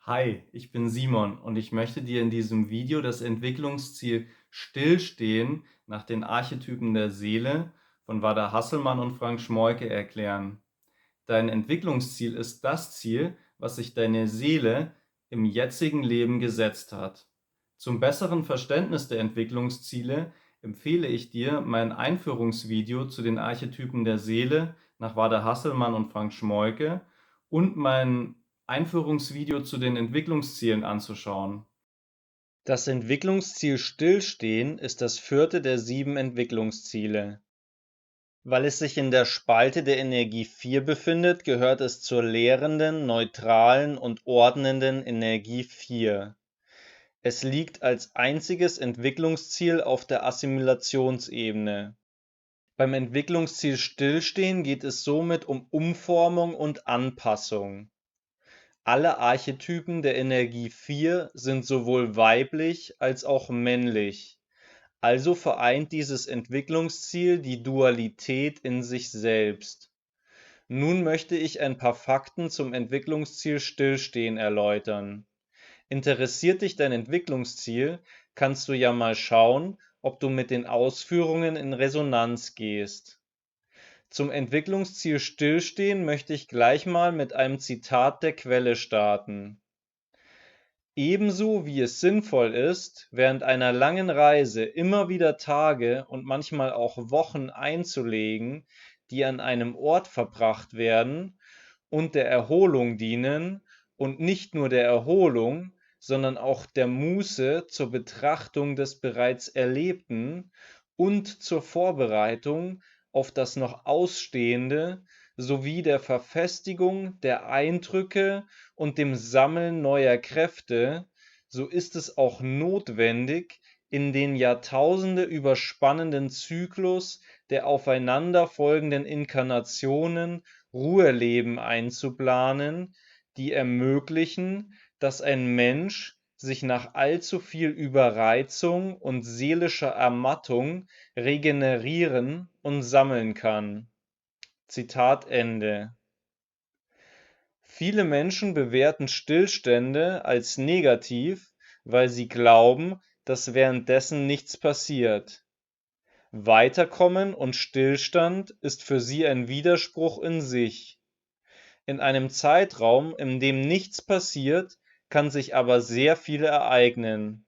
Hi, ich bin Simon und ich möchte dir in diesem Video das Entwicklungsziel Stillstehen nach den Archetypen der Seele von Wada Hasselmann und Frank Schmoyke erklären. Dein Entwicklungsziel ist das Ziel, was sich deine Seele im jetzigen Leben gesetzt hat. Zum besseren Verständnis der Entwicklungsziele empfehle ich dir mein Einführungsvideo zu den Archetypen der Seele nach Wada Hasselmann und Frank Schmoyke und mein Einführungsvideo zu den Entwicklungszielen anzuschauen. Das Entwicklungsziel Stillstehen ist das vierte der 7 Entwicklungsziele. Weil es sich in der Spalte der Energie 4 befindet, gehört es zur lehrenden, neutralen und ordnenden Energie 4. Es liegt als einziges Entwicklungsziel auf der Assimilationsebene. Beim Entwicklungsziel Stillstehen geht es somit um Umformung und Anpassung. Alle Archetypen der Energie 4 sind sowohl weiblich als auch männlich, also vereint dieses Entwicklungsziel die Dualität in sich selbst. Nun möchte ich ein paar Fakten zum Entwicklungsziel Stillstehen erläutern. Interessiert dich dein Entwicklungsziel, kannst du ja mal schauen, ob du mit den Ausführungen in Resonanz gehst. Zum Entwicklungsziel Stillstehen möchte ich gleich mal mit einem Zitat der Quelle starten. Ebenso wie es sinnvoll ist, während einer langen Reise immer wieder Tage und manchmal auch Wochen einzulegen, die an einem Ort verbracht werden und der Erholung dienen, und nicht nur der Erholung, sondern auch der Muße zur Betrachtung des bereits Erlebten und zur Vorbereitung auf das noch Ausstehende sowie der Verfestigung der Eindrücke und dem Sammeln neuer Kräfte, so ist es auch notwendig, in den Jahrtausende überspannenden Zyklus der aufeinanderfolgenden Inkarnationen Ruheleben einzuplanen, die ermöglichen, dass ein Mensch sich nach allzu viel Überreizung und seelischer Ermattung regenerieren und sammeln kann. Zitat Ende. Viele Menschen bewerten Stillstände als negativ, weil sie glauben, dass währenddessen nichts passiert. Weiterkommen und Stillstand ist für sie ein Widerspruch in sich. In einem Zeitraum, in dem nichts passiert, kann sich aber sehr viel ereignen.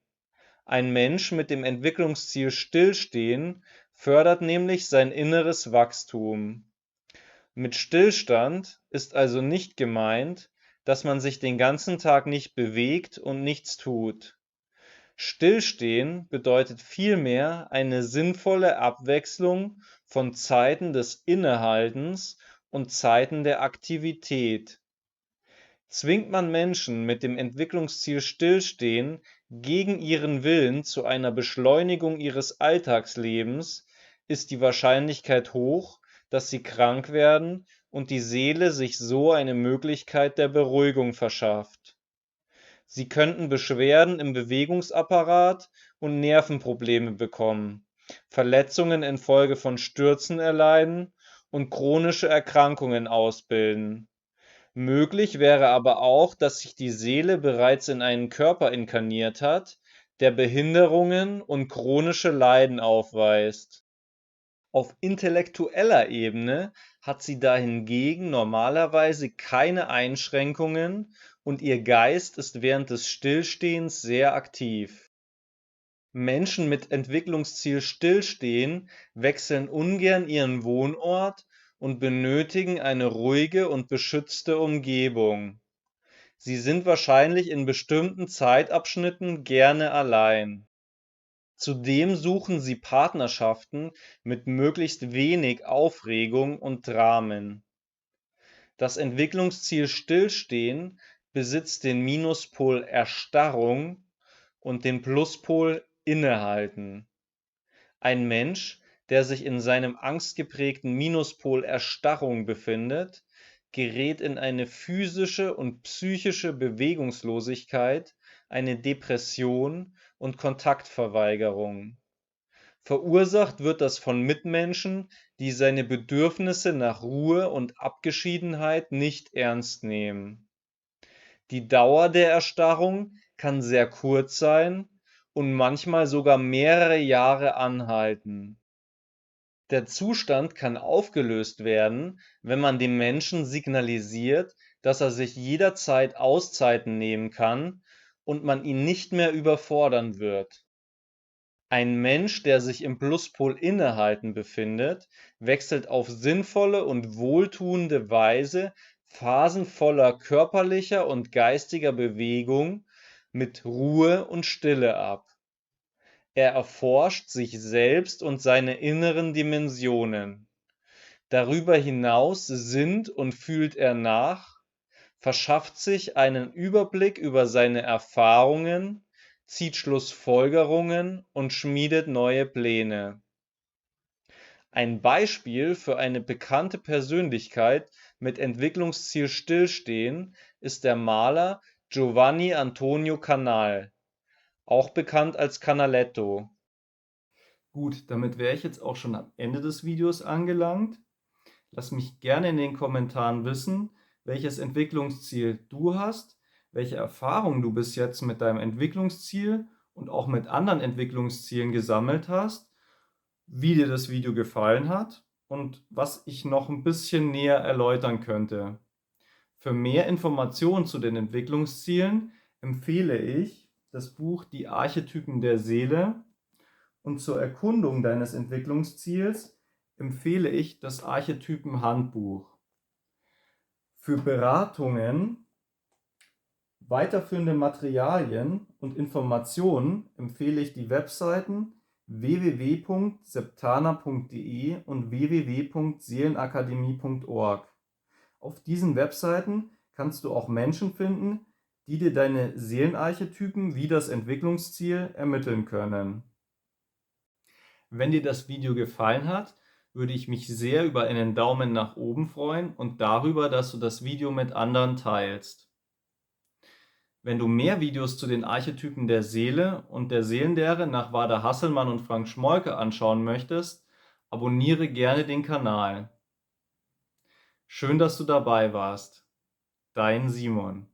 Ein Mensch mit dem Entwicklungsziel Stillstehen fördert nämlich sein inneres Wachstum. Mit Stillstand ist also nicht gemeint, dass man sich den ganzen Tag nicht bewegt und nichts tut. Stillstehen bedeutet vielmehr eine sinnvolle Abwechslung von Zeiten des Innehaltens und Zeiten der Aktivität. Zwingt man Menschen mit dem Entwicklungsziel Stillstehen gegen ihren Willen zu einer Beschleunigung ihres Alltagslebens, ist die Wahrscheinlichkeit hoch, dass sie krank werden und die Seele sich so eine Möglichkeit der Beruhigung verschafft. Sie könnten Beschwerden im Bewegungsapparat und Nervenprobleme bekommen, Verletzungen infolge von Stürzen erleiden und chronische Erkrankungen ausbilden. Möglich wäre aber auch, dass sich die Seele bereits in einen Körper inkarniert hat, der Behinderungen und chronische Leiden aufweist. Auf intellektueller Ebene hat sie dahingegen normalerweise keine Einschränkungen und ihr Geist ist während des Stillstehens sehr aktiv. Menschen mit Entwicklungsziel Stillstehen wechseln ungern ihren Wohnort und benötigen eine ruhige und beschützte Umgebung. Sie sind wahrscheinlich in bestimmten Zeitabschnitten gerne allein. Zudem suchen sie Partnerschaften mit möglichst wenig Aufregung und Dramen. Das Entwicklungsziel Stillstehen besitzt den Minuspol Erstarrung und den Pluspol Innehalten. Ein Mensch, der sich in seinem angstgeprägten Minuspol Erstarrung befindet, gerät in eine physische und psychische Bewegungslosigkeit, eine Depression und Kontaktverweigerung. Verursacht wird das von Mitmenschen, die seine Bedürfnisse nach Ruhe und Abgeschiedenheit nicht ernst nehmen. Die Dauer der Erstarrung kann sehr kurz sein und manchmal sogar mehrere Jahre anhalten. Der Zustand kann aufgelöst werden, wenn man dem Menschen signalisiert, dass er sich jederzeit Auszeiten nehmen kann und man ihn nicht mehr überfordern wird. Ein Mensch, der sich im Pluspol innehalten befindet, wechselt auf sinnvolle und wohltuende Weise Phasen voller körperlicher und geistiger Bewegung mit Ruhe und Stille ab. Er erforscht sich selbst und seine inneren Dimensionen. Darüber hinaus sinnt und fühlt er nach, verschafft sich einen Überblick über seine Erfahrungen, zieht Schlussfolgerungen und schmiedet neue Pläne. Ein Beispiel für eine bekannte Persönlichkeit mit Entwicklungsziel Stillstehen ist der Maler Giovanni Antonio Canal, auch bekannt als Canaletto. Gut, damit wäre ich jetzt auch schon am Ende des Videos angelangt. Lass mich gerne in den Kommentaren wissen, welches Entwicklungsziel du hast, welche Erfahrungen du bis jetzt mit deinem Entwicklungsziel und auch mit anderen Entwicklungszielen gesammelt hast, wie dir das Video gefallen hat und was ich noch ein bisschen näher erläutern könnte. Für mehr Informationen zu den Entwicklungszielen empfehle ich das Buch Die Archetypen der Seele und zur Erkundung deines Entwicklungsziels empfehle ich das Archetypen-Handbuch. Für Beratungen, weiterführende Materialien und Informationen empfehle ich die Webseiten www.septana.de und www.seelenakademie.org. Auf diesen Webseiten kannst du auch Menschen finden, die dir deine Seelenarchetypen wie das Entwicklungsziel ermitteln können. Wenn dir das Video gefallen hat, würde ich mich sehr über einen Daumen nach oben freuen und darüber, dass du das Video mit anderen teilst. Wenn du mehr Videos zu den Archetypen der Seele und der Seelenlehre nach Wada Hasselmann und Frank Schmollke anschauen möchtest, abonniere gerne den Kanal. Schön, dass du dabei warst. Dein Simon.